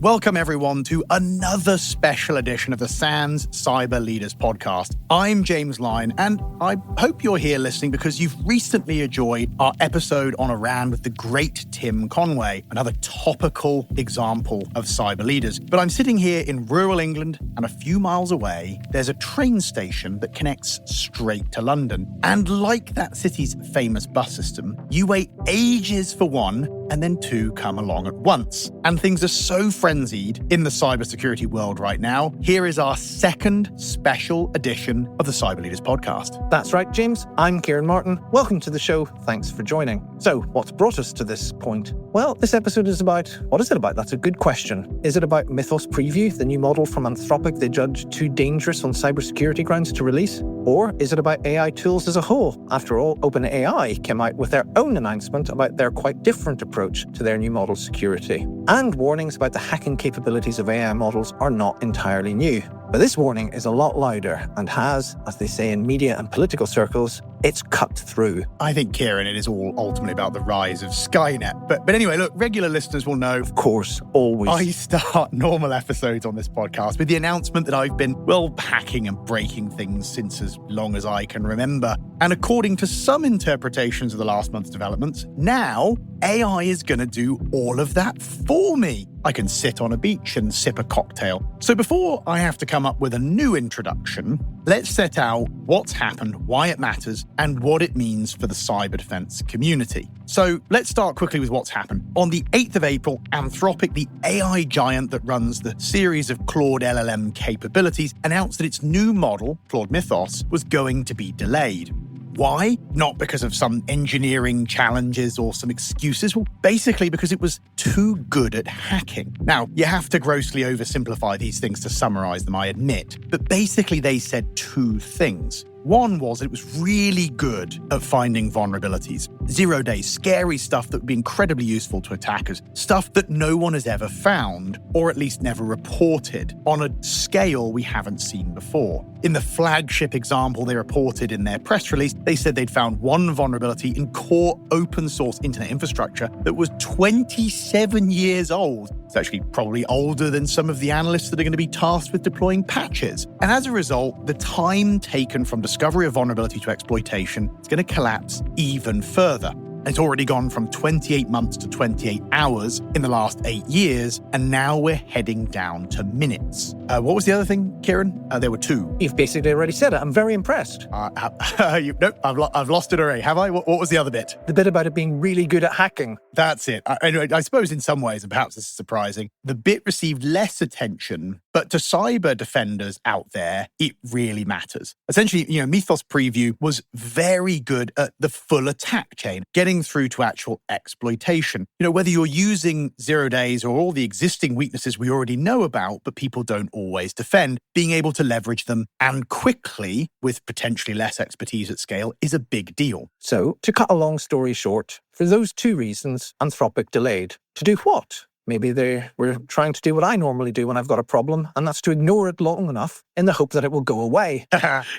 Welcome, everyone, to another special edition of the SANS Cyber Leaders Podcast. I'm James Lyne, and I hope you're here listening because you've recently enjoyed our episode on Iran with the great Tim Conway, another topical example of cyber leaders. But I'm sitting here in rural England, and a few miles away, there's a train station that connects straight to London. And like that city's famous bus system, you wait ages for one, and then two come along at once. And things are so frenzied in the cybersecurity world right now. Here is our second special edition of the Cyber Leaders Podcast. That's right, James. I'm Ciaran Martin. Welcome to the show. Thanks for joining. So, what's brought us to this point? Well, this episode is about... What is it about? That's a good question. Is it about Mythos Preview, the new model from Anthropic they judge too dangerous on cybersecurity grounds to release? Or is it about AI tools as a whole? After all, OpenAI came out with their own announcement about their quite different approach to their new model security. And warnings about the hacking capabilities of AI models are not entirely new. But this warning is a lot louder and has, as they say in media and political circles, it's cut through. I think, Ciaran, it is all ultimately about the rise of Skynet. But anyway, look, regular listeners will know. Of course, always. I start normal episodes on this podcast with the announcement that I've been, hacking and breaking things since as long as I can remember. And according to some interpretations of the last month's developments, now AI is going to do all of that for me. I can sit on a beach and sip a cocktail. So before I have to come up with a new introduction, let's set out what's happened, why it matters, and what it means for the cyber defense community. So let's start quickly with what's happened. On the 8th of April, Anthropic, the AI giant that runs the series of Claude LLM capabilities, announced that its new model, Claude Mythos, was going to be delayed. Why? Not because of some engineering challenges or some excuses. Well, basically because it was too good at hacking. Now, you have to grossly oversimplify these things to summarize them, I admit. But basically, they said two things. One was it was really good at finding vulnerabilities. 0 days, scary stuff that would be incredibly useful to attackers. Stuff that no one has ever found, or at least never reported, on a scale we haven't seen before. In the flagship example they reported in their press release, they said they'd found one vulnerability in core open source internet infrastructure that was 27 years old. It's actually probably older than some of the analysts that are going to be tasked with deploying patches. And as a result, the time taken from discovery of vulnerability to exploitation is going to collapse even further. It's already gone from 28 months to 28 hours in the last 8 years, and now we're heading down to minutes. What was the other thing, Ciaran? There were two. You've basically already said it. I'm very impressed. Nope, I've lost it already. Have I? What was the other bit? The bit about it being really good at hacking. That's it. Anyway, I suppose in some ways, and perhaps this is surprising, the bit received less attention, but to cyber defenders out there, it really matters. Essentially, Mythos Preview was very good at the full attack chain, getting through to actual exploitation. Whether you're using 0 days or all the existing weaknesses we already know about, but people don't always defend, being able to leverage them and quickly, with potentially less expertise at scale, is a big deal. So, to cut a long story short, for those two reasons, Anthropic delayed. To do what? Maybe they were trying to do what I normally do when I've got a problem, and that's to ignore it long enough in the hope that it will go away.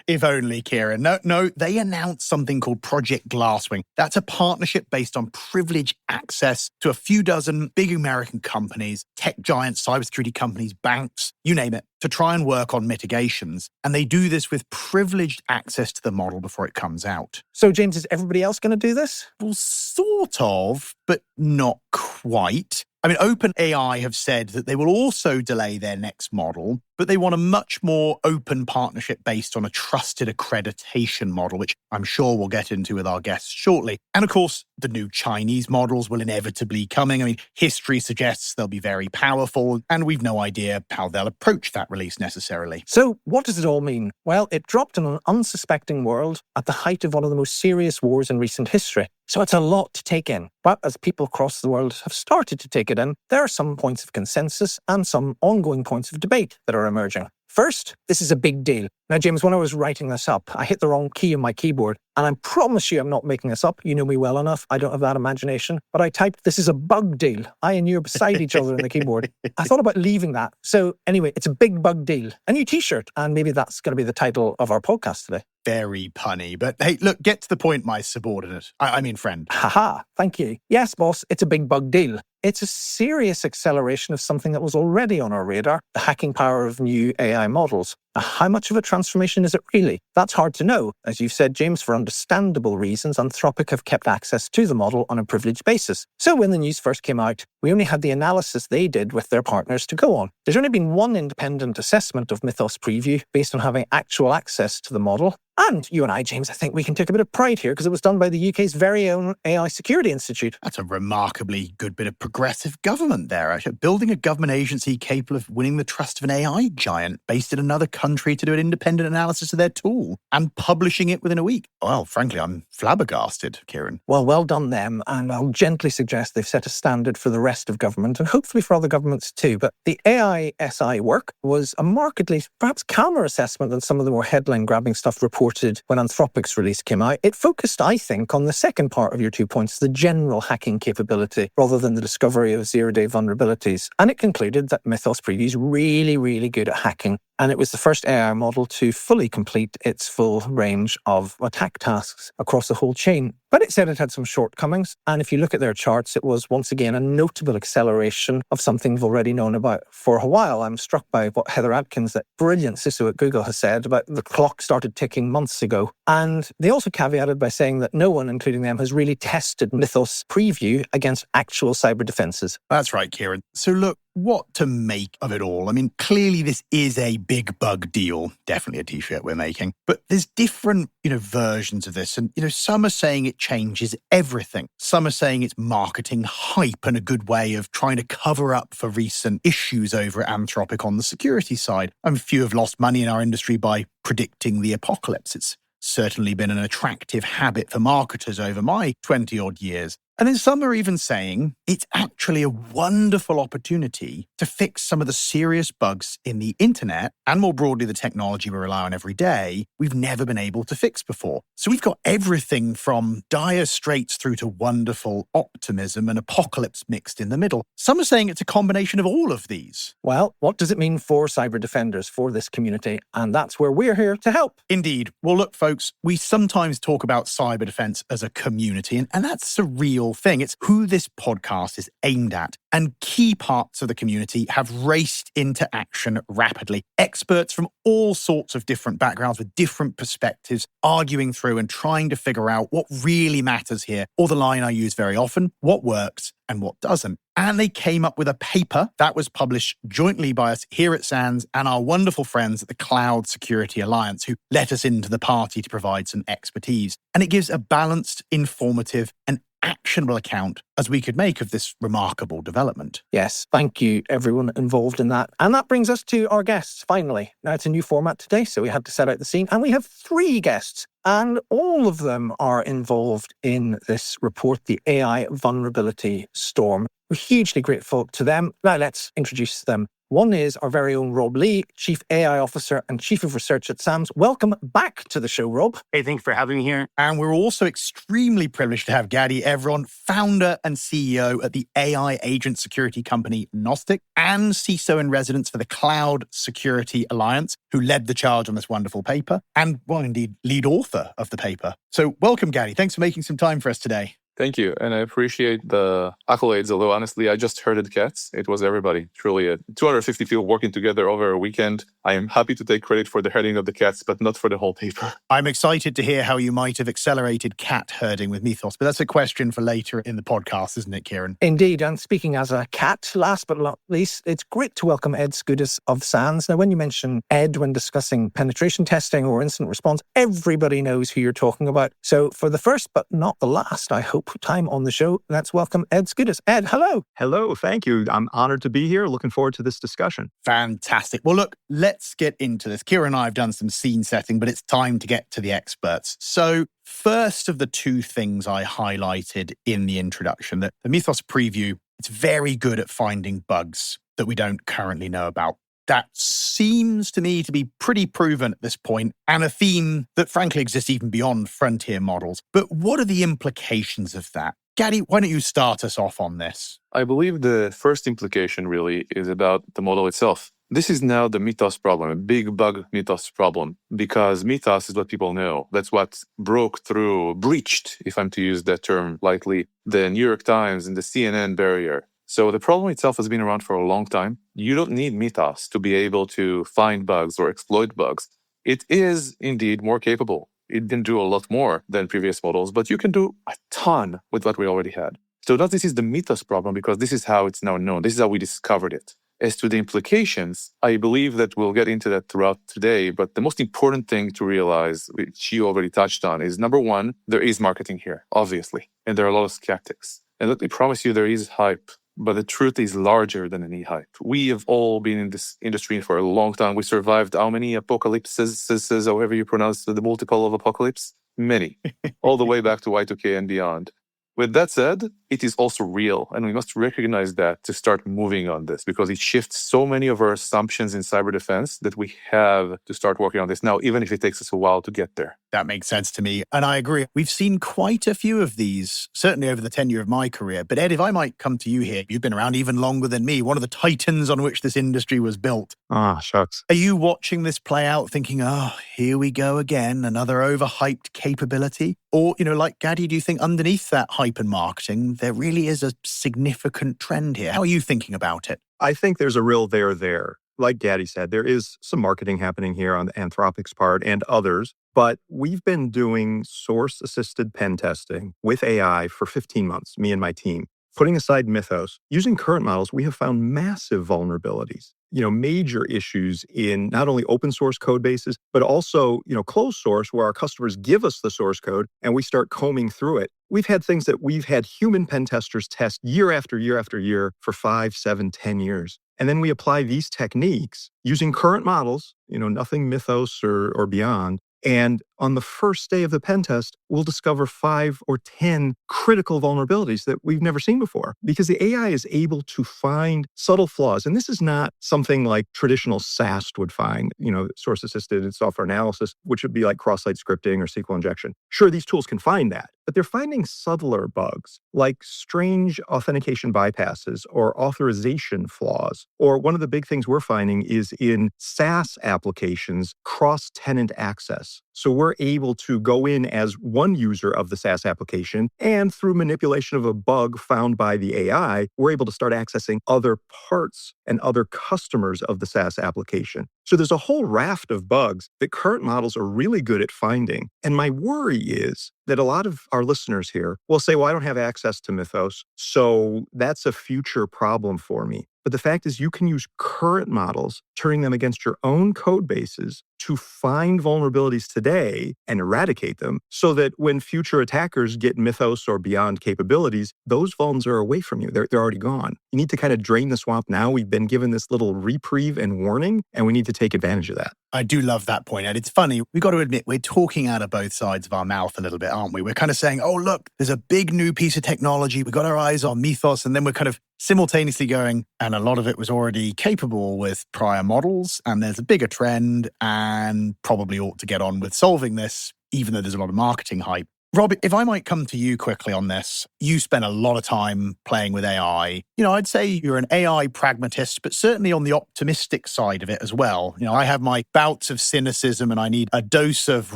If only, Ciaran. No, they announced something called Project Glasswing. That's a partnership based on privileged access to a few dozen big American companies, tech giants, cybersecurity companies, banks, you name it, to try and work on mitigations. And they do this with privileged access to the model before it comes out. So, James, is everybody else going to do this? Well, sort of, but not quite. OpenAI have said that they will also delay their next model, but they want a much more open partnership based on a trusted accreditation model, which I'm sure we'll get into with our guests shortly. And of course, the new Chinese models will inevitably coming. History suggests they'll be very powerful, and we've no idea how they'll approach that release necessarily. So what does it all mean? Well, it dropped in an unsuspecting world at the height of one of the most serious wars in recent history. So it's a lot to take in. But as people across the world have started to take it in, there are some points of consensus and some ongoing points of debate that are emerging. First, this is a big deal. Now, James, when I was writing this up, I hit the wrong key on my keyboard. And I promise you I'm not making this up. You know me well enough. I don't have that imagination. But I typed, "This is a bug deal." I and you are beside each other on the keyboard. I thought about leaving that. So anyway, it's a big bug deal. A new t-shirt. And maybe that's going to be the title of our podcast today. Very punny. But hey, look, get to the point, my subordinate. I mean friend. Haha, thank you. Yes, boss, it's a big bug deal. It's a serious acceleration of something that was already on our radar, the hacking power of new AI models. Now, how much of a transformation is it really? That's hard to know. As you've said, James, for understandable reasons, Anthropic have kept access to the model on a privileged basis. So when the news first came out, we only had the analysis they did with their partners to go on. There's only been one independent assessment of Mythos Preview based on having actual access to the model. And you and I, James, I think we can take a bit of pride here because it was done by the UK's very own AI Security Institute. That's a remarkably good bit of progressive government there, actually. Building a government agency capable of winning the trust of an AI giant based in another country to do an independent analysis of their tool and publishing it within a week. Well, frankly, I'm flabbergasted, Ciaran. Well done them. And I'll gently suggest they've set a standard for the rest of government and hopefully for other governments too. But the AI SI work was a markedly, perhaps calmer assessment than some of the more headline-grabbing stuff reported when Anthropic's release came out. It focused, I think, on the second part of your 2 points, the general hacking capability, rather than the discovery of zero-day vulnerabilities. And it concluded that Mythos Preview is really, really good at hacking. And it was the first AI model to fully complete its full range of attack tasks across the whole chain. But it said it had some shortcomings. And if you look at their charts, it was once again a notable acceleration of something we've already known about for a while. I'm struck by what Heather Adkins, that brilliant CISO at Google, has said about the clock started ticking months ago. And they also caveated by saying that no one, including them, has really tested Mythos Preview against actual cyber defenses. That's right, Ciaran. So look, what to make of it all? I mean, clearly this is a big bug deal. Definitely a t-shirt we're making. But there's different, versions of this. And, some are saying it changes everything. Some are saying it's marketing hype and a good way of trying to cover up for recent issues over at Anthropic on the security side. A few have lost money in our industry by predicting the apocalypse. It's certainly been an attractive habit for marketers over my 20-odd years. And then some are even saying it's actually a wonderful opportunity to fix some of the serious bugs in the internet and more broadly the technology we rely on every day we've never been able to fix before. So we've got everything from dire straits through to wonderful optimism and apocalypse mixed in the middle. Some are saying it's a combination of all of these. Well, what does it mean for cyber defenders, for this community? And that's where we're here to help. Indeed. Well, look, folks, we sometimes talk about cyber defense as a community, and that's a real thing. It's who this podcast is aimed at. And key parts of the community have raced into action rapidly. Experts from all sorts of different backgrounds with different perspectives, arguing through and trying to figure out what really matters here, or the line I use very often, what works and what doesn't. And they came up with a paper that was published jointly by us here at SANS and our wonderful friends at the Cloud Security Alliance, who let us into the party to provide some expertise. And it gives a balanced, informative, and actionable account as we could make of this remarkable development. Yes, thank you everyone involved in that. And that brings us to our guests, finally. Now, it's a new format today, so we had to set out the scene. And we have 3 guests, and all of them are involved in this report, the AI Vulnerability Storm. We're hugely grateful to them. Now, let's introduce them. One is our very own Rob Lee, Chief AI Officer and Chief of Research at SAMS. Welcome back to the show, Rob. Hey, thanks for having me here. And we're also extremely privileged to have Gadi Evron, founder and CEO at the AI agent security company Knostic and CISO in residence for the Cloud Security Alliance, who led the charge on this wonderful paper and, well, indeed, lead author of the paper. So welcome, Gadi. Thanks for making some time for us today. Thank you. And I appreciate the accolades, although honestly, I just herded cats. It was everybody. Truly, 250 people working together over a weekend. I am happy to take credit for the herding of the cats, but not for the whole paper. I'm excited to hear how you might have accelerated cat herding with Mythos, but that's a question for later in the podcast, isn't it, Ciaran? Indeed. And speaking as a cat, last but not least, it's great to welcome Ed Skoudis of SANS. Now, when you mention Ed when discussing penetration testing or incident response, everybody knows who you're talking about. So for the first but not the last, I hope, time on the show, let's welcome Ed Skoudis. Ed, hello. Hello, thank you. I'm honored to be here. Looking forward to this discussion. Fantastic. Well, look, let's get into this. Ciaran and I have done some scene setting, but it's time to get to the experts. So first of the 2 things I highlighted in the introduction, that the Mythos Preview, it's very good at finding bugs that we don't currently know about. That seems to me to be pretty proven at this point, and a theme that frankly exists even beyond frontier models. But what are the implications of that? Gadi, why don't you start us off on this? I believe the first implication really is about the model itself. This is now the mythos problem, a big bug mythos problem, because mythos is what people know. That's what breached, if I'm to use that term lightly, the New York Times and the CNN barrier. So the problem itself has been around for a long time. You don't need mythos to be able to find bugs or exploit bugs. It is indeed more capable. It can do a lot more than previous models, but you can do a ton with what we already had. So now this is the mythos problem because this is how it's now known. This is how we discovered it. As to the implications, I believe that we'll get into that throughout today, but the most important thing to realize, which you already touched on, is number one, there is marketing here, obviously, and there are a lot of skeptics. And let me promise you there is hype, but the truth is larger than any hype. We have all been in this industry for a long time. We survived how many apocalypses, however you pronounce the multiple of apocalypse? Many, all the way back to Y2K and beyond. With that said, it is also real, and we must recognize that to start moving on this because it shifts so many of our assumptions in cyber defense that we have to start working on this now, even if it takes us a while to get there. That makes sense to me. And I agree. We've seen quite a few of these, certainly over the tenure of my career. But Ed, if I might come to you here, you've been around even longer than me, one of the titans on which this industry was built. Ah, shucks. Are you watching this play out thinking, oh, here we go again, another overhyped capability? Or, like Gadi, do you think underneath that hype and marketing, there really is a significant trend here? How are you thinking about it? I think there's a real there. Like Gadi said, there is some marketing happening here on the Anthropic's part and others, but we've been doing source-assisted pen testing with AI for 15 months, me and my team. Putting aside Mythos, using current models, we have found massive vulnerabilities, major issues in not only open source code bases, but also, closed source where our customers give us the source code and we start combing through it. We've had things that we've had human pen testers test year after year after year for 5, 7, 10 years. And then we apply these techniques using current models, nothing Mythos or beyond. And on the first day of the pen test, we'll discover 5 or 10 critical vulnerabilities that we've never seen before because the AI is able to find subtle flaws. And this is not something like traditional SAST would find, source-assisted software analysis, which would be like cross-site scripting or SQL injection. Sure, these tools can find that, but they're finding subtler bugs like strange authentication bypasses or authorization flaws. Or one of the big things we're finding is in SaaS applications, cross-tenant access. So we're able to go in as one user of the SaaS application, and through manipulation of a bug found by the AI, we're able to start accessing other parts and other customers of the SaaS application. So there's a whole raft of bugs that current models are really good at finding. And my worry is that a lot of our listeners here will say, well, I don't have access to Mythos, so that's a future problem for me. But the fact is you can use current models, turning them against your own code bases to find vulnerabilities today and eradicate them so that when future attackers get Mythos or beyond capabilities, those vulns are away from you. They're already gone. You need to kind of drain the swamp now. We've been given this little reprieve and warning, and we need to take advantage of that. I do love that point, Ed. It's funny. We've got to admit, we're talking out of both sides of our mouth a little bit, aren't we? We're kind of saying, oh, look, there's a big new piece of technology. We've got our eyes on Mythos, and then we're kind of simultaneously going, and a lot of it was already capable with prior models, and there's a bigger trend, and probably ought to get on with solving this, even though there's a lot of marketing hype. Rob, if I might come to you quickly on this, you spent a lot of time playing with AI. I'd say you're an AI pragmatist, but certainly on the optimistic side of it as well. I have my bouts of cynicism and I need a dose of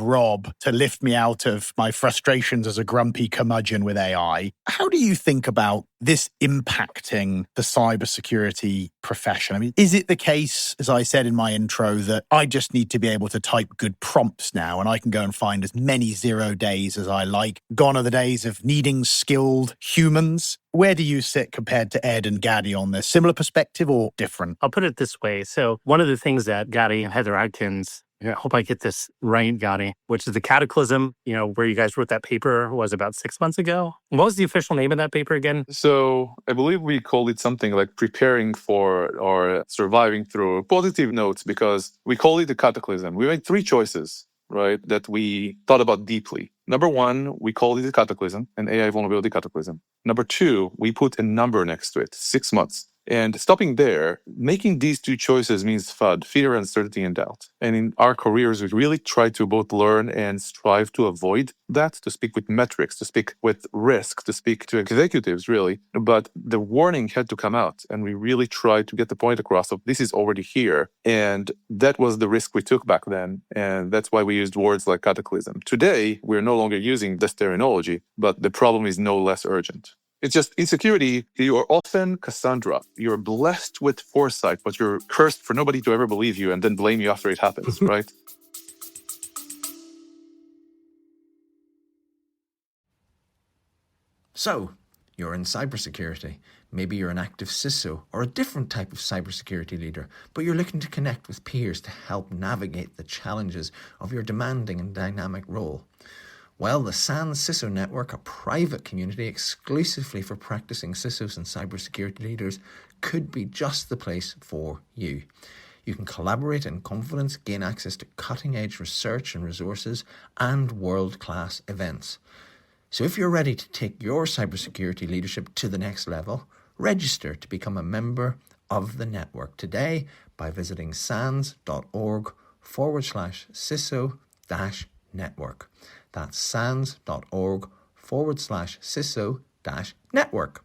Rob to lift me out of my frustrations as a grumpy curmudgeon with AI. How do you think about this impacting the cybersecurity profession? I mean, is it the case, as I said in my intro, that I just need to be able to type good prompts now and I can go and find as many 0 days as I like? Gone are the days of needing skilled humans. Where do you sit compared to Ed and Gadi on this? Similar perspective or different? I'll put it this way. So one of the things that Gadi and Heather Adkins, I hope I get this right, Gadi, which is the Cataclysm, where you guys wrote that paper was about 6 months ago. What was the official name of that paper again? So I believe we called it something like preparing for or surviving through positive notes because we call it the Cataclysm. We made 3 choices, right, that we thought about deeply. Number 1, we called it a cataclysm, an AI vulnerability cataclysm. Number 2, we put a number next to it, 6 months. And stopping there, making these two choices means FUD, fear, uncertainty, and doubt. And in our careers, we really try to both learn and strive to avoid that, to speak with metrics, to speak with risk, to speak to executives, really. But the warning had to come out, and we really tried to get the point across of this is already here. And that was the risk we took back then. And that's why we used words like cataclysm. Today, we're no longer using this terminology, but the problem is no less urgent. It's just in security, you're often Cassandra. You're blessed with foresight, but you're cursed for nobody to ever believe you and then blame you after it happens, right? So, you're in cybersecurity. Maybe you're an active CISO or a different type of cybersecurity leader, but you're looking to connect with peers to help navigate the challenges of your demanding and dynamic role. Well, the SANS CISO Network, a private community exclusively for practicing CISOs and cybersecurity leaders, could be just the place for you. You can collaborate in confidence, gain access to cutting-edge research and resources, and world-class events. So if you're ready to take your cybersecurity leadership to the next level, register to become a member of the network today by visiting sans.org/CISO-network. That's sans.org/CISO-network.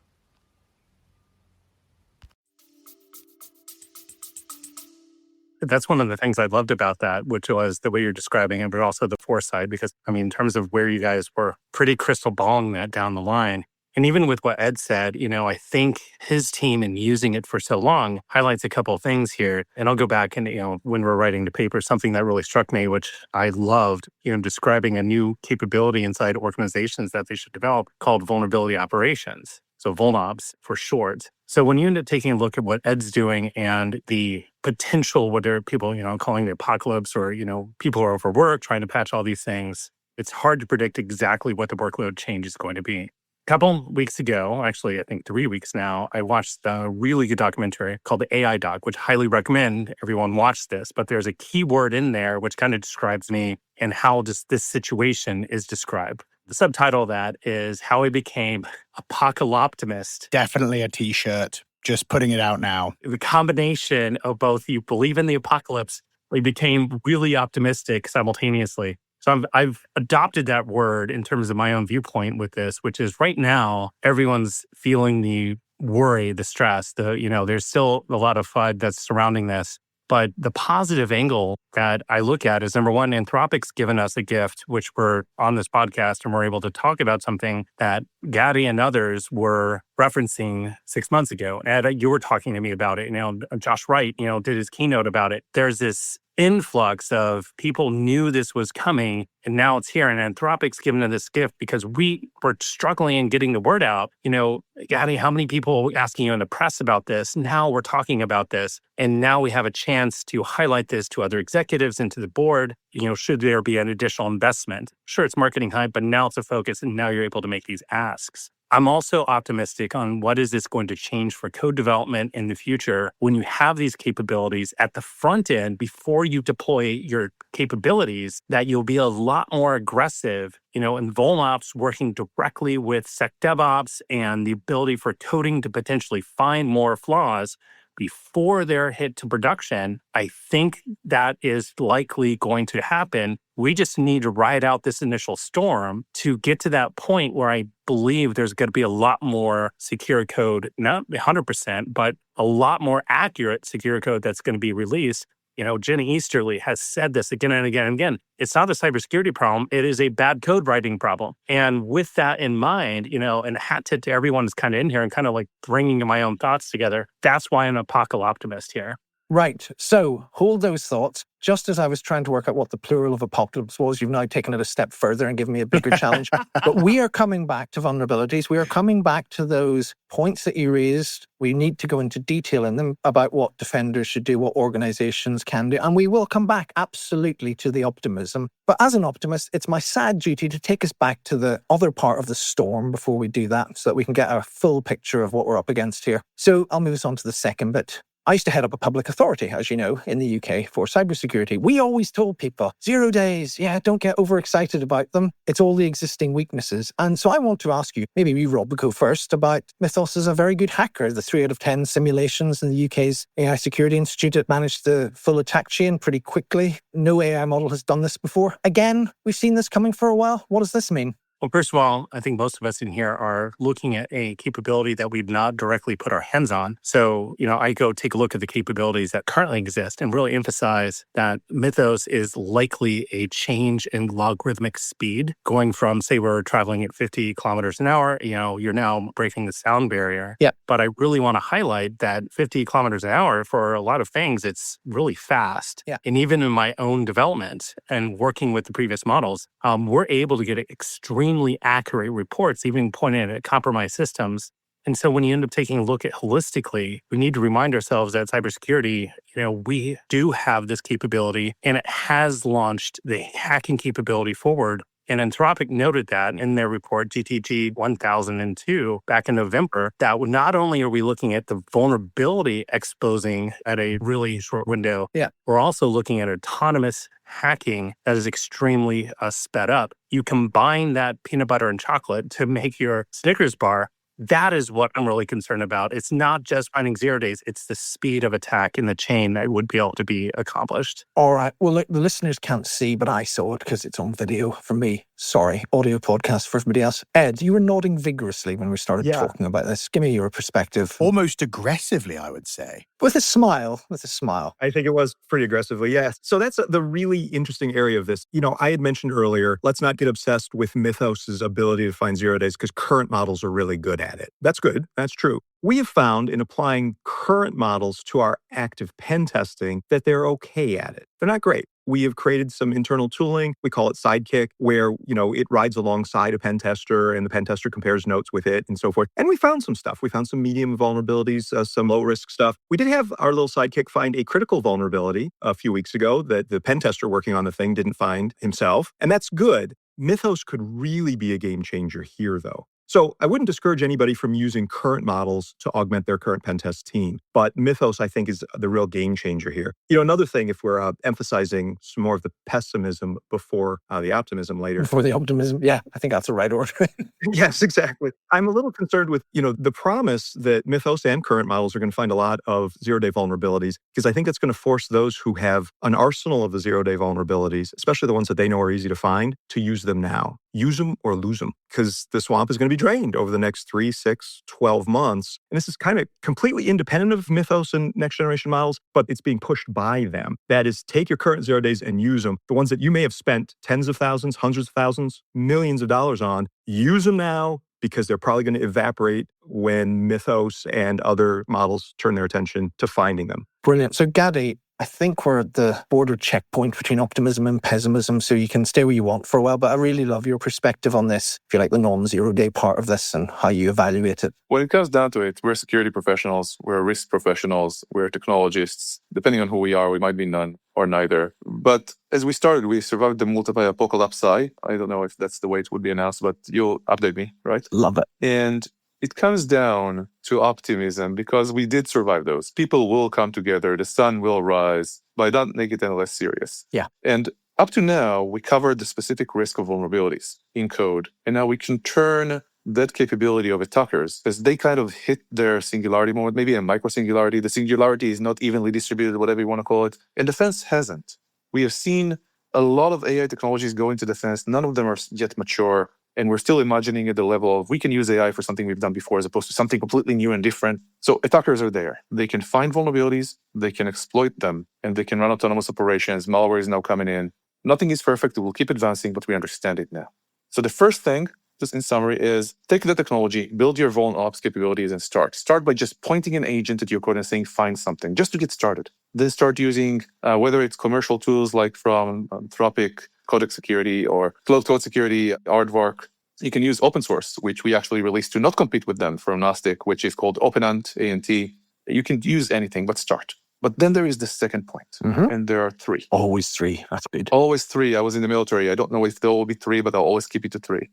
That's one of the things I loved about that, which was the way you're describing it, but also the foresight, because, I mean, in terms of where you guys were pretty crystal balling that down the line. And even with what Ed said, I think his team in using it for so long highlights a couple of things here. And I'll go back and, when we're writing the paper, something that really struck me, which I loved, describing a new capability inside organizations that they should develop called vulnerability operations. So VulNops for short. So when you end up taking a look at what Ed's doing and the potential, what there are people, calling the apocalypse or, people are overworked trying to patch all these things, it's hard to predict exactly what the workload change is going to be. A couple weeks ago, actually, I think 3 weeks now, I watched a really good documentary called The AI Doc, which I highly recommend everyone watch this. But there's a key word in there which kind of describes me and how just this situation is described. The subtitle of that is How I Became Apocalyptimist. Definitely a t-shirt. Just putting it out now. The combination of both you believe in the apocalypse, we became really optimistic simultaneously. So I've adopted that word in terms of my own viewpoint with this, which is right now, everyone's feeling the worry, the stress, there's still a lot of FUD that's surrounding this. But the positive angle that I look at is, number one, Anthropic's given us a gift, which we're on this podcast and we're able to talk about something that Gadi and others were referencing 6 months ago. And Ed, you were talking to me about it. Josh Wright, did his keynote about it. There's this influx of people knew this was coming, and now it's here. And Anthropic's given us this gift because we were struggling in getting the word out. Gadi, how many people asking you in the press about this? Now we're talking about this. And now we have a chance to highlight this to other executives and to the board. Should there be an additional investment? Sure, it's marketing hype, but now it's a focus, and now you're able to make these asks. I'm also optimistic on what is this going to change for code development in the future when you have these capabilities at the front end before you deploy your capabilities, that you'll be a lot more aggressive, in VulNops working directly with SecDevOps and the ability for coding to potentially find more flaws before they're hit to production. I think that is likely going to happen. We just need to ride out this initial storm to get to that point where I believe there's going to be a lot more secure code, not 100%, but a lot more accurate secure code that's going to be released. Jenny Easterly has said this again and again and again. It's not a cybersecurity problem. It is a bad code writing problem. And with that in mind, and hat tip to everyone who's kind of in here and kind of like bringing my own thoughts together, that's why I'm an apocalyptimist here. Right. So hold those thoughts. Just as I was trying to work out what the plural of apocalypse was, you've now taken it a step further and given me a bigger challenge. But we are coming back to vulnerabilities. We are coming back to those points that you raised. We need to go into detail in them about what defenders should do, what organizations can do. And we will come back absolutely to the optimism. But as an optimist, it's my sad duty to take us back to the other part of the storm before we do that, so that we can get a full picture of what we're up against here. So I'll move us on to the second bit. I used to head up a public authority, as you know, in the UK for cybersecurity. We always told people, 0 days, don't get overexcited about them. It's all the existing weaknesses. And so I want to ask you, maybe we, Rob, would go first about Mythos as a very good hacker. The 3 out of 10 simulations in the UK's AI Security Institute, it managed the full attack chain pretty quickly. No AI model has done this before. Again, we've seen this coming for a while. What does this mean? Well, first of all, I think most of us in here are looking at a capability that we've not directly put our hands on. So, I go take a look at the capabilities that currently exist and really emphasize that Mythos is likely a change in logarithmic speed, going from, say, we're traveling at 50 kilometers an hour, you're now breaking the sound barrier. Yeah. But I really want to highlight that 50 kilometers an hour, for a lot of things, it's really fast. Yeah. And even in my own development and working with the previous models, we're able to get extremely accurate reports, even pointing at compromised systems. And so when you end up taking a look at holistically, we need to remind ourselves that cybersecurity, we do have this capability, and it has launched the hacking capability forward. And Anthropic noted that in their report, GTG 1002, back in November, that not only are we looking at the vulnerability exposing at a really short window, we're also looking at autonomous hacking that is extremely sped up. You combine that peanut butter and chocolate to make your Snickers bar. That is what I'm really concerned about. It's not just finding 0 days, it's the speed of attack in the chain that would be able to be accomplished. All right. Well, look, the listeners can't see, but I saw it because it's on video for me. Sorry, audio podcast for everybody else. Ed, you were nodding vigorously when we started talking about this. Give me your perspective. Almost aggressively, I would say. With a smile. I think it was pretty aggressively, yes. So that's the really interesting area of this. I had mentioned earlier, let's not get obsessed with Mythos's ability to find 0 days because current models are really good at it. That's good. That's true. We have found in applying current models to our active pen testing that they're okay at it. They're not great. We have created some internal tooling. We call it Sidekick, where, it rides alongside a pen tester and the pen tester compares notes with it and so forth. And we found some stuff. We found some medium vulnerabilities, some low risk stuff. We did have our little Sidekick find a critical vulnerability a few weeks ago that the pen tester working on the thing didn't find himself. And that's good. Mythos could really be a game changer here, though. So I wouldn't discourage anybody from using current models to augment their current pen test team. But Mythos, I think, is the real game changer here. Another thing, if we're emphasizing some more of the pessimism before the optimism later. Before the optimism, I think that's the right order. Yes, exactly. I'm a little concerned with, the promise that Mythos and current models are going to find a lot of 0 day vulnerabilities, because I think that's going to force those who have an arsenal of the 0 day vulnerabilities, especially the ones that they know are easy to find, to use them now. Use them or lose them, because the swamp is going to be drained over the next 3, 6, 12 months. And this is kind of completely independent of Mythos and next generation models, but it's being pushed by them. That is, take your current 0 days and use them. The ones that you may have spent tens of thousands, hundreds of thousands, millions of dollars on, use them now, because they're probably going to evaporate when Mythos and other models turn their attention to finding them. Brilliant. So, Gadi, I think we're at the border checkpoint between optimism and pessimism, so you can stay where you want for a while. But I really love your perspective on this, if you like, the non-0 day part of this and how you evaluate it. When it comes down to it, we're security professionals, we're risk professionals, we're technologists. Depending on who we are, we might be none or neither. But as we started, we survived the multi-apocalypse. I don't know if that's the way it would be announced, but you'll update me, right? Love it. And it comes down to optimism, because we did survive those. People will come together, the sun will rise, but I don't make it any less serious. Yeah. And up to now, we covered the specific risk of vulnerabilities in code. And now we can turn that capability of attackers, as they kind of hit their singularity moment, maybe a micro-singularity. The singularity is not evenly distributed, whatever you want to call it. And defense hasn't. We have seen a lot of AI technologies go into defense. None of them are yet mature. And we're still imagining at the level of we can use AI for something we've done before as opposed to something completely new and different. So attackers are there. They can find vulnerabilities, they can exploit them, and they can run autonomous operations. Malware is now coming in. Nothing is perfect. We'll keep advancing, but we understand it now. So the first thing, just in summary, is take the technology, build your vuln ops capabilities, and start. Start by just pointing an agent at your code and saying, find something, just to get started. Then start using, whether it's commercial tools like from Anthropic, Codex Security, or Cloud Security, Aardvark. You can use open source, which we actually released to not compete with them, from Gnostic, which is called OpenAnt, ANT. You can use anything, but start. But then there is the second point, and there are 3. Always 3. That's good. Always 3. I was in the military. I don't know if there will be 3, but I'll always keep it to 3.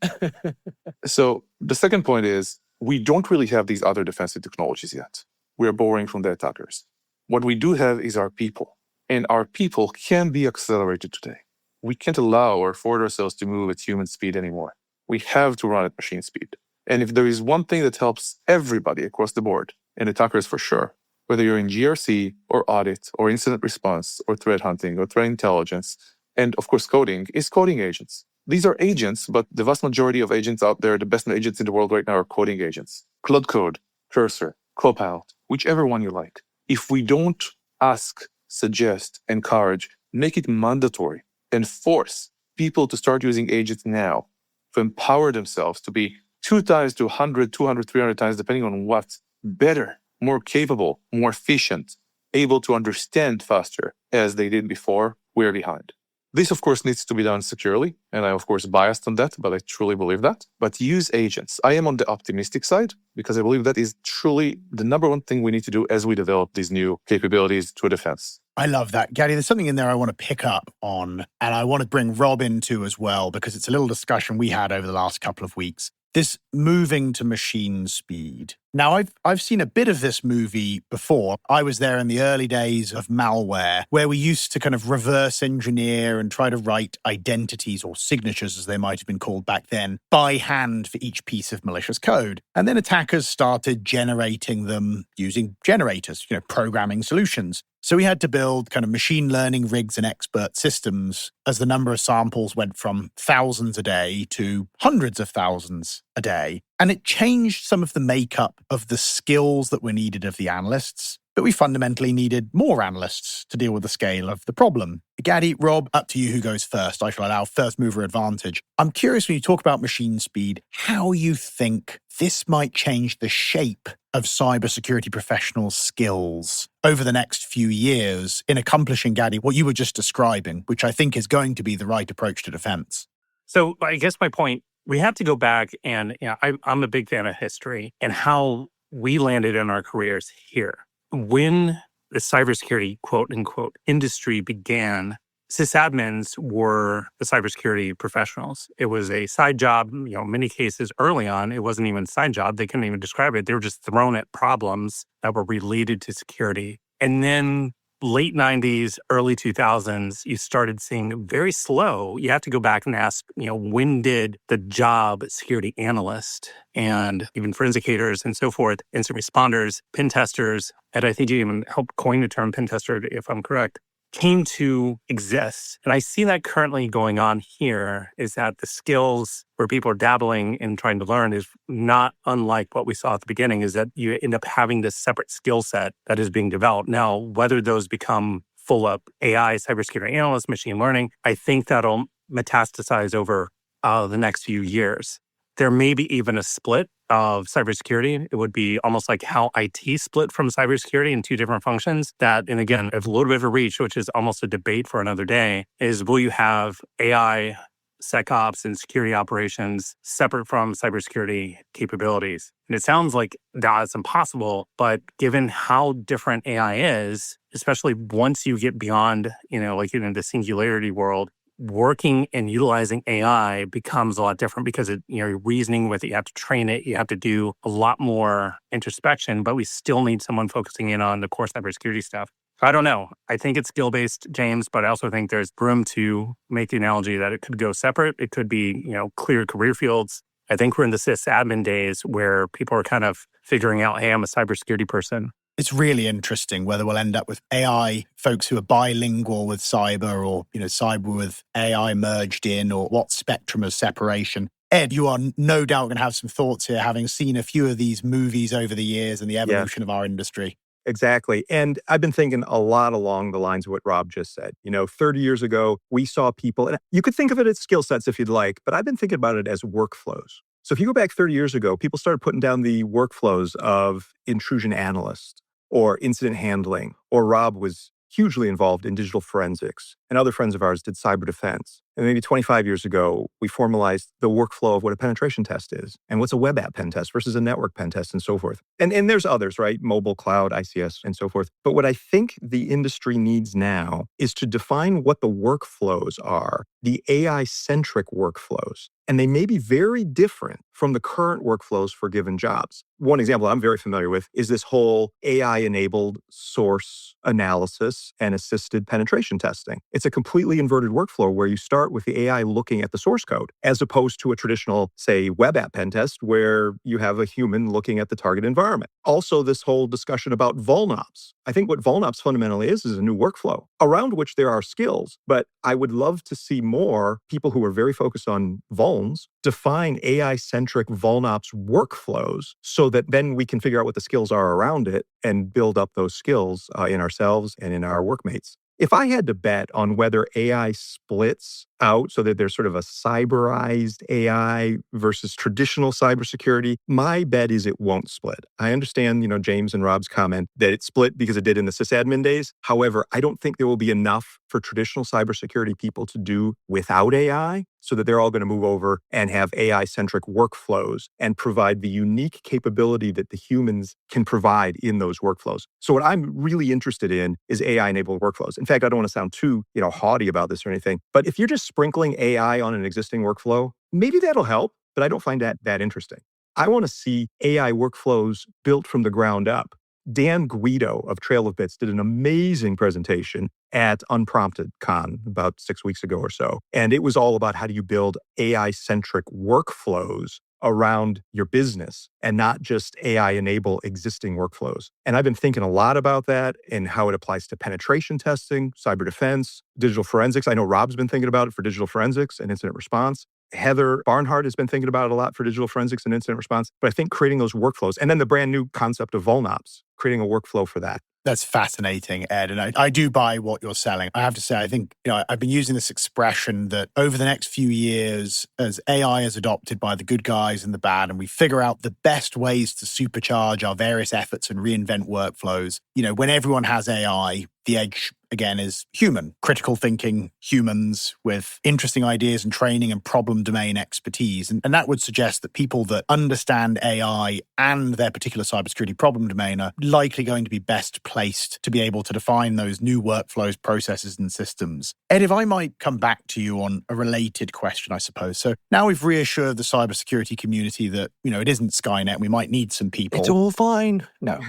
So the second point is, we don't really have these other defensive technologies yet. We're borrowing from the attackers. What we do have is our people. And our people can be accelerated today. We can't allow or afford ourselves to move at human speed anymore. We have to run at machine speed. And if there is one thing that helps everybody across the board, and attackers for sure, whether you're in GRC or audit or incident response or threat hunting or threat intelligence, and of course coding, is coding agents. These are agents, but the vast majority of agents out there, the best agents in the world right now are coding agents. Claude Code, Cursor, Copilot, whichever one you like. If we don't ask, suggest, encourage, make it mandatory, and force people to start using agents now, to empower themselves to be 2 times to 100, 200, 300 times, depending on what, better, more capable, more efficient, able to understand faster as they did before, we're behind. This, of course, needs to be done securely, and I'm, of course, biased on that, but I truly believe that. But use agents. I am on the optimistic side because I believe that is truly the number one thing we need to do as we develop these new capabilities to a defense. I love that. Gadi, there's something in there I want to pick up on, and I want to bring Rob into as well, because it's a little discussion we had over the last couple of weeks. This moving to machine speed. Now, I've seen a bit of this movie before. I was there in the early days of malware, where we used to kind of reverse engineer and try to write identities or signatures, as they might have been called back then, by hand for each piece of malicious code. And then attackers started generating them using generators, programming solutions. So we had to build kind of machine learning rigs and expert systems as the number of samples went from thousands a day to hundreds of thousands a day. And it changed some of the makeup of the skills that were needed of the analysts, but we fundamentally needed more analysts to deal with the scale of the problem. Gadi, Rob, up to you who goes first. I shall allow first mover advantage. I'm curious, when you talk about machine speed, how you think this might change the shape of cybersecurity professionals' skills over the next few years in accomplishing, Gadi, what you were just describing, which I think is going to be the right approach to defense. So I guess my point, we have to go back and I'm a big fan of history and how we landed in our careers here. When the cybersecurity, quote unquote, industry began, sysadmins were the cybersecurity professionals. It was a side job. In many cases early on, it wasn't even a side job. They couldn't even describe it. They were just thrown at problems that were related to security. And then late 90s, early 2000s, you started seeing very slow. You have to go back and ask, when did the job security analyst and even forensicators and so forth, incident responders, pen testers, and I think you even helped coin the term pen tester, if I'm correct, came to exist. And I see that currently going on here is that the skills where people are dabbling and trying to learn is not unlike what we saw at the beginning, is that you end up having this separate skill set that is being developed. Now, whether those become full up AI, cybersecurity analysts, machine learning, I think that'll metastasize over the next few years. There may be even a split of cybersecurity. It would be almost like how IT split from cybersecurity in two different functions. That, and again, a little bit of a reach, which is almost a debate for another day, is will you have AI, SecOps, and security operations separate from cybersecurity capabilities? And it sounds like that's impossible, but given how different AI is, especially once you get beyond, like in the singularity world, working and utilizing AI becomes a lot different because you're reasoning with it. You have to train it. You have to do a lot more introspection, but we still need someone focusing in on the core cybersecurity stuff. I don't know. I think it's skill-based, James, but I also think there's room to make the analogy that it could go separate. It could be, clear career fields. I think we're in the sysadmin days where people are kind of figuring out, hey, I'm a cybersecurity person. It's really interesting whether we'll end up with AI folks who are bilingual with cyber or, cyber with AI merged in, or what spectrum of separation. Ed, you are no doubt going to have some thoughts here, having seen a few of these movies over the years and the evolution of our industry. Exactly. And I've been thinking a lot along the lines of what Rob just said. 30 years ago, we saw people, and you could think of it as skill sets if you'd like, but I've been thinking about it as workflows. So if you go back 30 years ago, people started putting down the workflows of intrusion analyst or incident handling, or Rob was hugely involved in digital forensics. and other friends of ours did cyber defense. And maybe 25 years ago, we formalized the workflow of what a penetration test is and what's a web app pen test versus a network pen test and so forth. And there's others, right? Mobile, cloud, ICS, and so forth. But what I think the industry needs now is to define what the workflows are, the AI-centric workflows. And they may be very different from the current workflows for given jobs. One example I'm very familiar with is this whole AI-enabled source analysis and assisted penetration testing. It's a completely inverted workflow where you start with the AI looking at the source code, as opposed to a traditional, say, web app pen test where you have a human looking at the target environment. Also, this whole discussion about vulnops. I think what vulnops fundamentally is a new workflow around which there are skills, but I would love to see more people who are very focused on vulns define AI-centric vulnops workflows so that then we can figure out what the skills are around it and build up those skills in ourselves and in our workmates. If I had to bet on whether AI splits out so that there's sort of a cyberized AI versus traditional cybersecurity, my bet is it won't split. I understand, James and Rob's comment that it split because it did in the sysadmin days. However, I don't think there will be enough for traditional cybersecurity people to do without AI, so that they're all going to move over and have AI-centric workflows and provide the unique capability that the humans can provide in those workflows. So what I'm really interested in is AI-enabled workflows. In fact, I don't want to sound too, haughty about this or anything, but if you're just sprinkling AI on an existing workflow, maybe that'll help, but I don't find that interesting. I want to see AI workflows built from the ground up. Dan Guido of Trail of Bits did an amazing presentation at Unprompted Con about 6 weeks ago or so. And it was all about how do you build AI-centric workflows around your business and not just AI-enable existing workflows. And I've been thinking a lot about that and how it applies to penetration testing, cyber defense, digital forensics. I know Rob's been thinking about it for digital forensics and incident response. Heather Barnhart has been thinking about it a lot for digital forensics and incident response. But I think creating those workflows, and then the brand new concept of vulnops, creating a workflow for that. That's fascinating, Ed. And I do buy what you're selling. I have to say, I think, I've been using this expression that over the next few years, as AI is adopted by the good guys and the bad, and we figure out the best ways to supercharge our various efforts and reinvent workflows, when everyone has AI, the edge, again, is human. Critical thinking humans with interesting ideas and training and problem domain expertise. And that would suggest that people that understand AI and their particular cybersecurity problem domain are likely going to be best placed to be able to define those new workflows, processes, and systems. Ed, if I might come back to you on a related question, I suppose. So now we've reassured the cybersecurity community that, it isn't Skynet. We might need some people. It's all fine. No.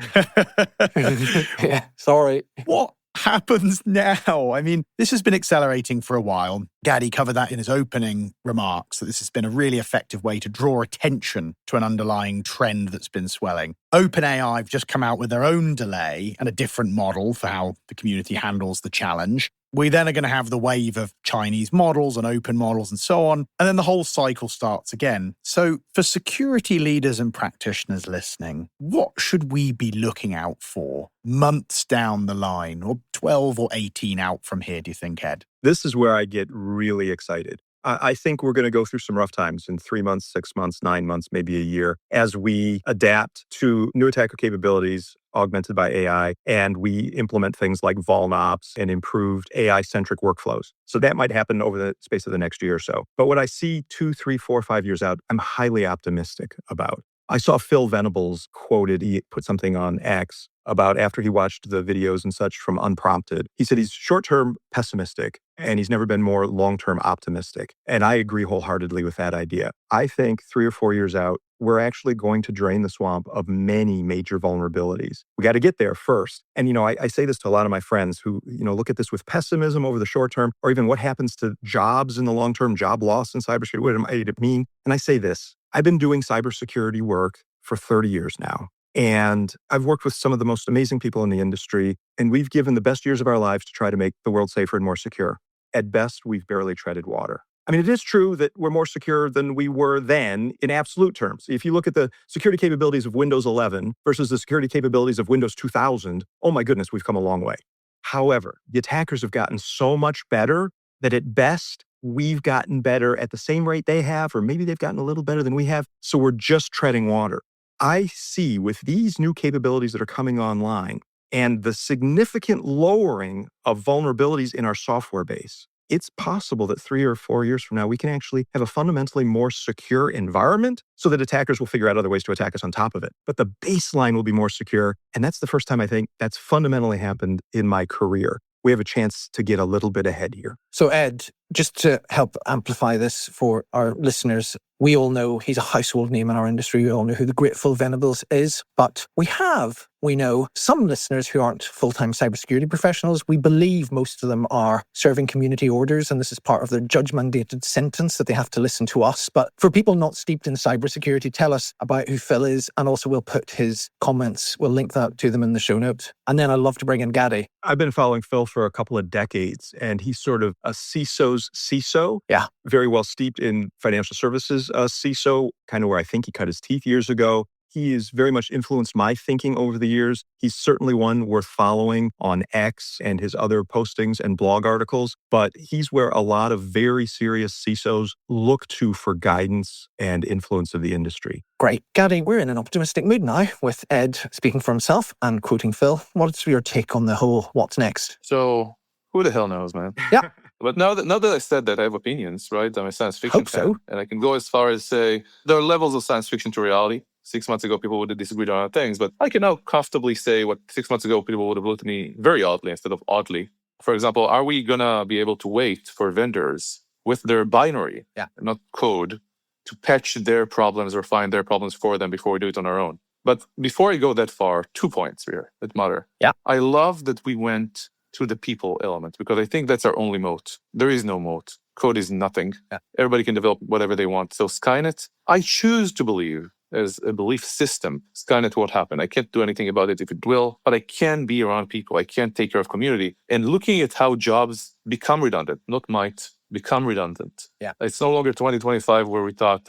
Yeah, sorry. What happens now? I mean, this has been accelerating for a while. Gadi covered that in his opening remarks, that this has been a really effective way to draw attention to an underlying trend that's been swelling. OpenAI have just come out with their own delay and a different model for how the community handles the challenge. We then are going to have the wave of Chinese models and open models and so on. And then the whole cycle starts again. So for security leaders and practitioners listening, what should we be looking out for months down the line, or 12 or 18 out from here, do you think, Ed? This is where I get really excited. I think we're going to go through some rough times in 3 months, 6 months, 9 months, maybe a year, as we adapt to new attacker capabilities augmented by AI, and we implement things like vulnops and improved AI-centric workflows. So that might happen over the space of the next year or so. But what I see 2, 3, 4, 5 years out, I'm highly optimistic about. I saw Phil Venables quoted, he put something on X about after he watched the videos and such from Unprompted. He said he's short-term pessimistic and he's never been more long-term optimistic. And I agree wholeheartedly with that idea. I think 3 or 4 years out, we're actually going to drain the swamp of many major vulnerabilities. We got to get there first. And, I say this to a lot of my friends who, look at this with pessimism over the short term, or even what happens to jobs in the long term, job loss in cybersecurity. What might it mean? And I say this, I've been doing cybersecurity work for 30 years now. And I've worked with some of the most amazing people in the industry, and we've given the best years of our lives to try to make the world safer and more secure. At best, we've barely treaded water. I mean, it is true that we're more secure than we were then in absolute terms. If you look at the security capabilities of Windows 11 versus the security capabilities of Windows 2000, oh my goodness, we've come a long way. However, the attackers have gotten so much better that at best, we've gotten better at the same rate they have, or maybe they've gotten a little better than we have. So we're just treading water. I see with these new capabilities that are coming online, and the significant lowering of vulnerabilities in our software base, it's possible that 3 or 4 years from now, we can actually have a fundamentally more secure environment so that attackers will figure out other ways to attack us on top of it. But the baseline will be more secure. And that's the first time I think that's fundamentally happened in my career. We have a chance to get a little bit ahead here. So Ed, just to help amplify this for our listeners, we all know he's a household name in our industry. We all know who the Grateful Venables is, but we know some listeners who aren't full-time cybersecurity professionals. We believe most of them are serving community orders, and this is part of their judge-mandated sentence that they have to listen to us. But for people not steeped in cybersecurity, tell us about who Phil is, and also we'll put his comments, we'll link that to them in the show notes. And then I'd love to bring in Gadi. I've been following Phil for a couple of decades, and he's sort of a CISO's CISO. Yeah. Very well steeped in financial services CISO, kind of where I think he cut his teeth years ago. He has very much influenced my thinking over the years. He's certainly one worth following on X and his other postings and blog articles, but he's where a lot of very serious CISOs look to for guidance and influence of the industry. Great. Gadi, we're in an optimistic mood now with Ed speaking for himself and quoting Phil. What's your take on the whole what's next? So who the hell knows, man? Yeah. But now that I said that, I have opinions, right? I'm a science fiction Hope fan. so. And I can go as far as say there are levels of science fiction to reality. 6 months ago, people would have disagreed on other things, but I can now comfortably say what 6 months ago people would have looked at me very oddly instead of oddly. For example, are we going to be able to wait for vendors with their binary, not code, to patch their problems or find their problems for them before we do it on our own? But before I go that far, 2 points here that matter. Yeah. I love that we went to the people element because I think that's our only moat. There is no moat. Code is nothing. Yeah. Everybody can develop whatever they want. So Skynet, I choose to believe as a belief system, Skynet won't happen. I can't do anything about it if it will, but I can be around people. I can take care of community. And looking at how jobs become redundant, not might, become redundant. Yeah. It's no longer 2025 where we thought,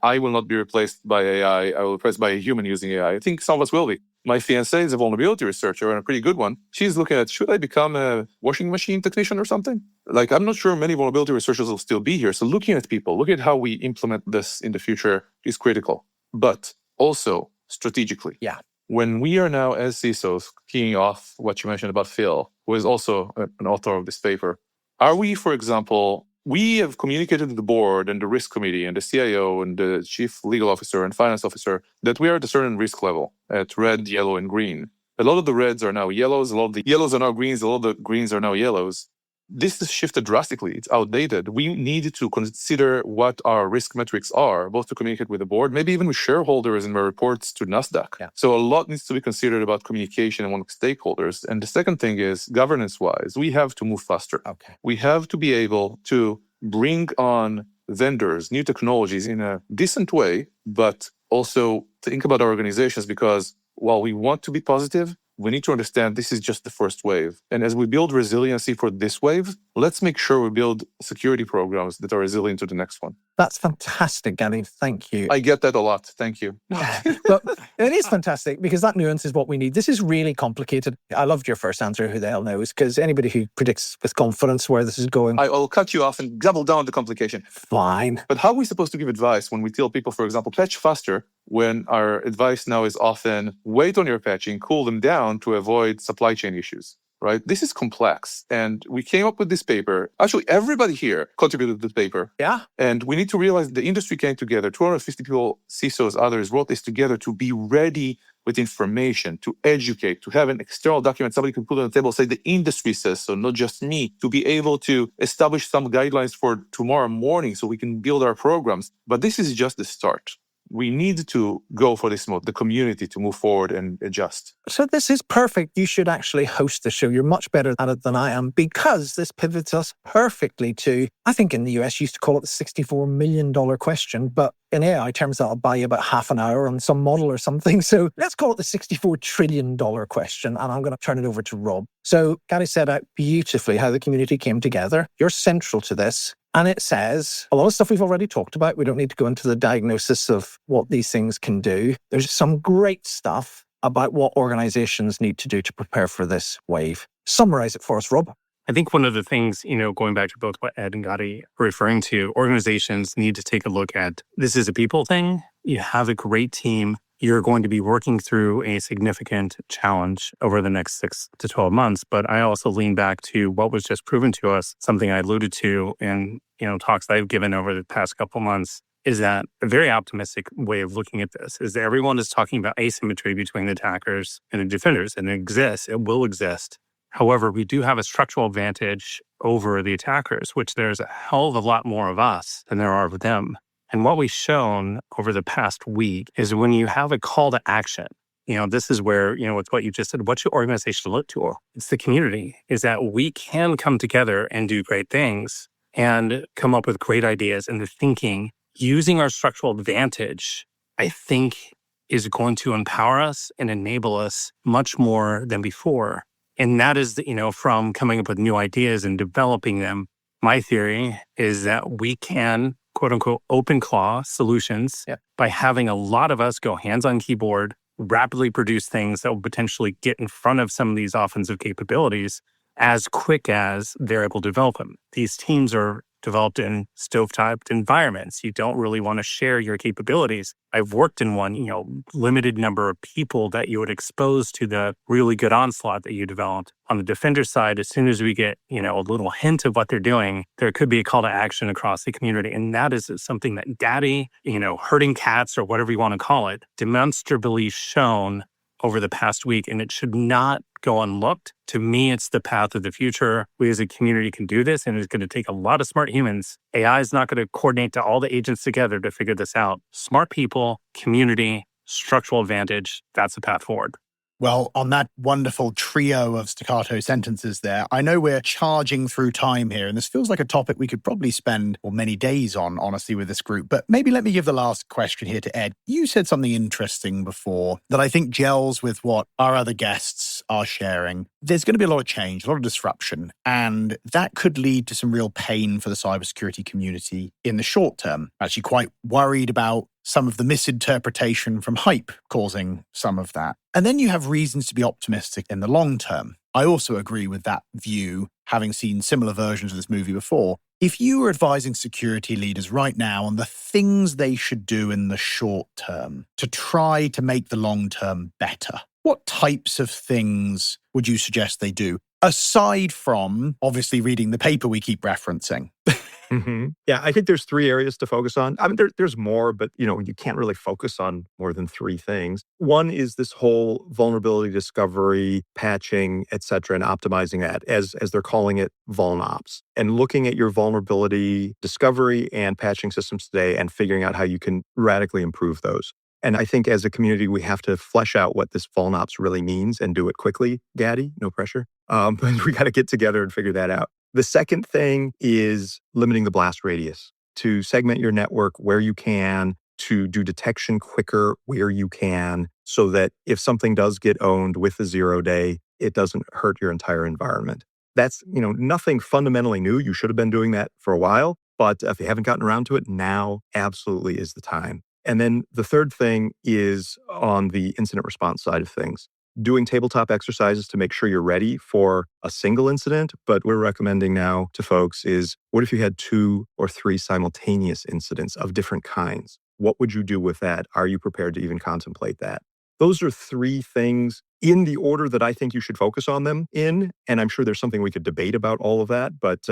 I will not be replaced by AI. I will be replaced by a human using AI. I think some of us will be. My fiancée is a vulnerability researcher and a pretty good one. She's looking at, should I become a washing machine technician or something? Like, I'm not sure many vulnerability researchers will still be here. So looking at people, look at how we implement this in the future is critical. But also strategically. Yeah. When we are now as CISOs keying off what you mentioned about Phil, who is also an author of this paper, are we, for example, we have communicated to the board and the risk committee and the CIO and the chief legal officer and finance officer that we are at a certain risk level at red, yellow, and green. A lot of the reds are now yellows, a lot of the yellows are now greens, a lot of the greens are now yellows. This has shifted drastically. It's outdated. We need to consider what our risk metrics are, both to communicate with the board, maybe even with shareholders in their reports to Nasdaq. Yeah. So a lot needs to be considered about communication among stakeholders. And the second thing is, governance-wise, we have to move faster. Okay. We have to be able to bring on vendors, new technologies in a decent way, but also think about our organizations because while we want to be positive, we need to understand this is just the first wave. And as we build resiliency for this wave, let's make sure we build security programs that are resilient to the next one. That's fantastic, Gadi. Thank you. I get that a lot. Thank you. But it is fantastic because that nuance is what we need. This is really complicated. I loved your first answer, who the hell knows, because anybody who predicts with confidence where this is going. I'll cut you off and double down the complication. Fine. But how are we supposed to give advice when we tell people, for example, patch faster, when our advice now is often wait on your patching, cool them down to avoid supply chain issues? Right? This is complex. And we came up with this paper. Actually, everybody here contributed to the paper. Yeah. And we need to realize the industry came together. 250 people, CISOs, others wrote this together to be ready with information, to educate, to have an external document somebody can put on the table, say the industry says so, not just me, to be able to establish some guidelines for tomorrow morning so we can build our programs. But this is just the start. We need to go for this mode, the community, to move forward and adjust. So this is perfect. You should actually host the show. You're much better at it than I am because this pivots us perfectly to, I think in the US, used to call it the $64 million question, but in AI terms, that'll buy you about half an hour on some model or something. So let's call it the $64 trillion question. And I'm going to turn it over to Rob. So Gadi set out beautifully how the community came together. You're central to this. And it says a lot of stuff we've already talked about. We don't need to go into the diagnosis of what these things can do. There's some great stuff about what organizations need to do to prepare for this wave. Summarize it for us, Rob. I think one of the things, going back to both what Ed and Gadi are referring to, organizations need to take a look at this is a people thing. You have a great team. you're going to be working through a significant challenge over the next 6 to 12 months. But I also lean back to what was just proven to us, something I alluded to in talks that I've given over the past couple months, is that a very optimistic way of looking at this is that everyone is talking about asymmetry between the attackers and the defenders, and it exists, it will exist. However, we do have a structural advantage over the attackers, which there's a hell of a lot more of us than there are of them. And what we've shown over the past week is when you have a call to action, this is where, with what you just said, what's your organization look to? It's the community, is that we can come together and do great things and come up with great ideas. And the thinking, using our structural advantage, I think is going to empower us and enable us much more than before. And that is, from coming up with new ideas and developing them. My theory is that we can, quote unquote, open claw solutions by having a lot of us go hands on keyboard, rapidly produce things that will potentially get in front of some of these offensive capabilities as quick as they're able to develop them. These teams are developed in stovetoped environments. You don't really want to share your capabilities. I've worked in one, limited number of people that you would expose to the really good onslaught that you developed. On the defender side, as soon as we get, a little hint of what they're doing, there could be a call to action across the community. And that is something that Gadi, herding cats or whatever you want to call it, demonstrably shown over the past week, and it should not go unlooked. To me, it's the path of the future. We as a community can do this, and it's going to take a lot of smart humans. AI is not going to coordinate to all the agents together to figure this out. Smart people, community, structural advantage, that's the path forward. Well, on that wonderful trio of staccato sentences there, I know we're charging through time here, and this feels like a topic we could probably spend many days on, honestly, with this group. But maybe let me give the last question here to Ed. You said something interesting before that I think gels with what our other guests are sharing. There's going to be a lot of change, a lot of disruption, and that could lead to some real pain for the cybersecurity community in the short term. Actually quite worried about some of the misinterpretation from hype causing some of that. And then you have reasons to be optimistic in the long term. I also agree with that view, having seen similar versions of this movie before. If you were advising security leaders right now on the things they should do in the short term to try to make the long term better, what types of things would you suggest they do? Aside from, obviously, reading the paper we keep referencing. Yeah, I think there's 3 areas to focus on. I mean, there's more, but you can't really focus on more than 3 things. One is this whole vulnerability discovery, patching, et cetera, and optimizing that, as they're calling it, VulnOps, and looking at your vulnerability discovery and patching systems today and figuring out how you can radically improve those. And I think as a community, we have to flesh out what this VulnOps really means and do it quickly. Gadi, no pressure. But we got to get together and figure that out. The second thing is limiting the blast radius, to segment your network where you can, to do detection quicker where you can, so that if something does get owned with the 0-day, it doesn't hurt your entire environment. That's, nothing fundamentally new. You should have been doing that for a while, but if you haven't gotten around to it, now absolutely is the time. And then the third thing is on the incident response side of things, doing tabletop exercises to make sure you're ready for a single incident. But we're recommending now to folks is, what if you had 2 or 3 simultaneous incidents of different kinds? What would you do with that? Are you prepared to even contemplate that? Those are 3 things in the order that I think you should focus on them in. And I'm sure there's something we could debate about all of that. But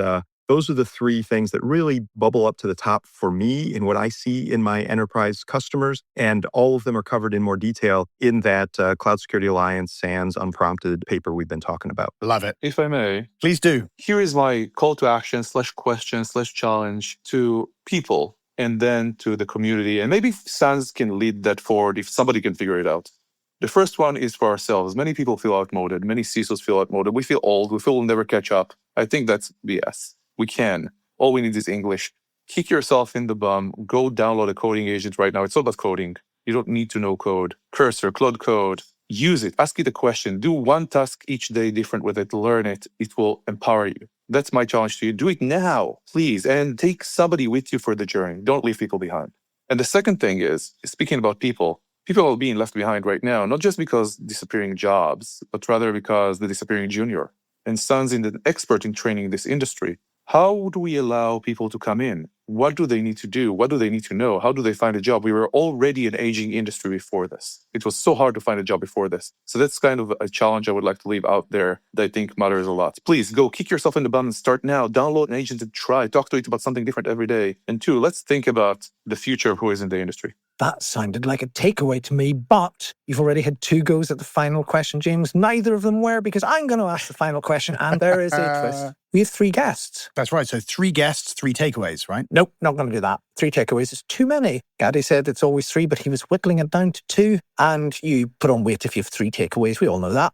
those are the 3 things that really bubble up to the top for me in what I see in my enterprise customers. And all of them are covered in more detail in that Cloud Security Alliance SANS unprompted paper we've been talking about. Love it. If I may. Please do. Here is my call to action / question / challenge to people and then to the community. And maybe SANS can lead that forward if somebody can figure it out. The first one is for ourselves. Many people feel outmoded. Many CISOs feel outmoded. We feel old. We feel we'll never catch up. I think that's BS. We can. All we need is English. Kick yourself in the bum. Go download a coding agent right now. It's all about coding. You don't need to know code. Cursor, Claude Code. Use it. Ask it a question. Do one task each day different with it. Learn it. It will empower you. That's my challenge to you. Do it now, please. And take somebody with you for the journey. Don't leave people behind. And the second thing is, speaking about people are being left behind right now, not just because disappearing jobs, but rather because the disappearing junior. And SANS is an expert in training this industry. How do we allow people to come in what do they need to do? What do they need to know? How do they find a job? We were already an aging industry before this. It was so hard to find a job before this. So that's kind of a challenge I would like to leave out there that I think matters a lot. Please go kick yourself in the butt and start now. Download an agent and try. Talk to it about something different every day. And 2, let's think about the future of who is in the industry. That sounded like a takeaway to me, but you've already had 2 goes at the final question, James. Neither of them were, because I'm going to ask the final question, and there is a twist. We have 3 guests. That's right. So 3 guests, 3 takeaways, right? Nope, not going to do that. 3 takeaways is too many. Gadi said it's always 3, but he was whittling it down to 2. And you put on weight if you have 3 takeaways. We all know that.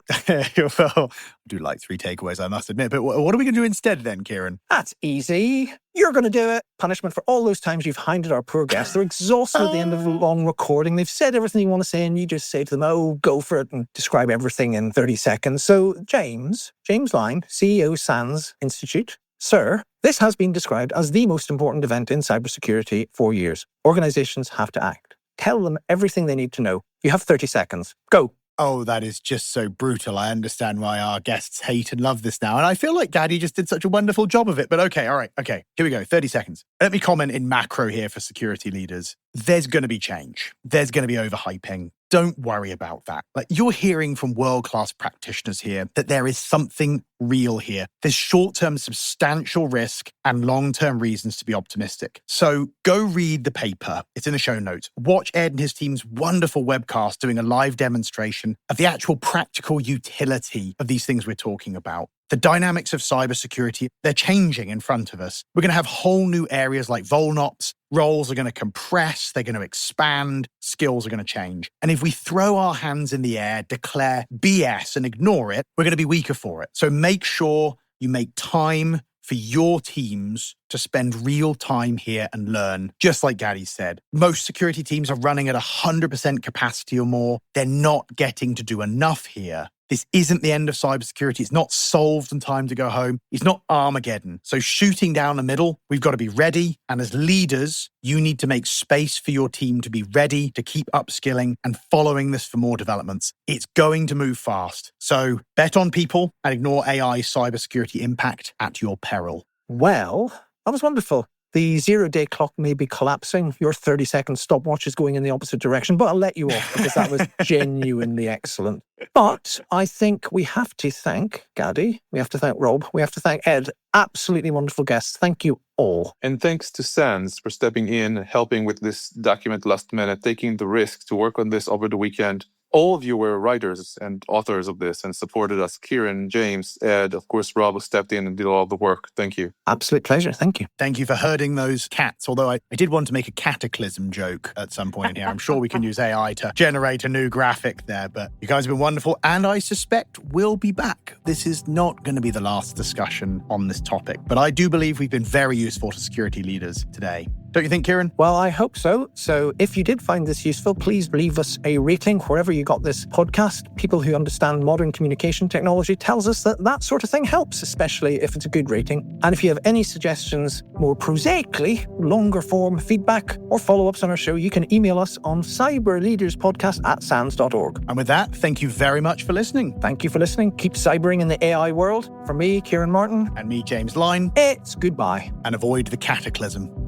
Well, I do like 3 takeaways, I must admit. But what are we going to do instead then, Ciaran? That's easy. You're going to do it. Punishment for all those times you've hounded our poor guests. They're exhausted at the end of a long recording. They've said everything you want to say, and you just say to them, oh, go for it, and describe everything in 30 seconds. So James Line, CEO SANS Institute. Sir, this has been described as the most important event in cybersecurity for years. Organizations have to act. Tell them everything they need to know. You have 30 seconds. Go. Oh, that is just so brutal. I understand why our guests hate and love this now. And I feel like Gadi just did such a wonderful job of it. But okay, all right. Okay, here we go. 30 seconds. Let me comment in macro here for security leaders. There's going to be change. There's going to be overhyping. Don't worry about that. Like, you're hearing from world-class practitioners here that there is something real here. There's short-term substantial risk and long-term reasons to be optimistic. So go read the paper. It's in the show notes. Watch Ed and his team's wonderful webcast doing a live demonstration of the actual practical utility of these things we're talking about. The dynamics of cybersecurity, they're changing in front of us. We're going to have whole new areas like VolNops. Roles are going to compress, they're going to expand, skills are going to change. And if we throw our hands in the air, declare BS and ignore it, we're going to be weaker for it. So make sure you make time for your teams to spend real time here and learn. Just like Gadi said, most security teams are running at 100% capacity or more. They're not getting to do enough here. This isn't the end of cybersecurity. It's not solved and time to go home. It's not Armageddon. So shooting down the middle, we've got to be ready. And as leaders, you need to make space for your team to be ready to keep upskilling and following this for more developments. It's going to move fast. So bet on people and ignore AI cybersecurity impact at your peril. Well, that was wonderful. The 0-day clock may be collapsing. Your 30-second stopwatch is going in the opposite direction, but I'll let you off because that was genuinely excellent. But I think we have to thank Gadi, we have to thank Rob, we have to thank Ed. Absolutely wonderful guests. Thank you all. And thanks to SANS for stepping in, helping with this document last minute, taking the risk to work on this over the weekend. All of you were writers and authors of this and supported us. Ciaran, James, Ed, of course, Rob, who stepped in and did all the work. Thank you. Absolute pleasure. Thank you. Thank you for herding those cats. Although I did want to make a cataclysm joke at some point here. I'm sure we can use AI to generate a new graphic there. But you guys have been wonderful. And I suspect we'll be back. This is not going to be the last discussion on this topic. But I do believe we've been very useful to security leaders today. Don't you think, Ciaran? Well, I hope so. So if you did find this useful, please leave us a rating wherever you got this podcast. People who understand modern communication technology tells us that that sort of thing helps, especially if it's a good rating. And if you have any suggestions, more prosaically, longer form feedback or follow-ups on our show, you can email us on cyberleaderspodcast@sans.org. And with that, thank you very much for listening. Thank you for listening. Keep cybering in the AI world. For me, Ciaran Martin. And me, James Line. It's goodbye. And avoid the cataclysm.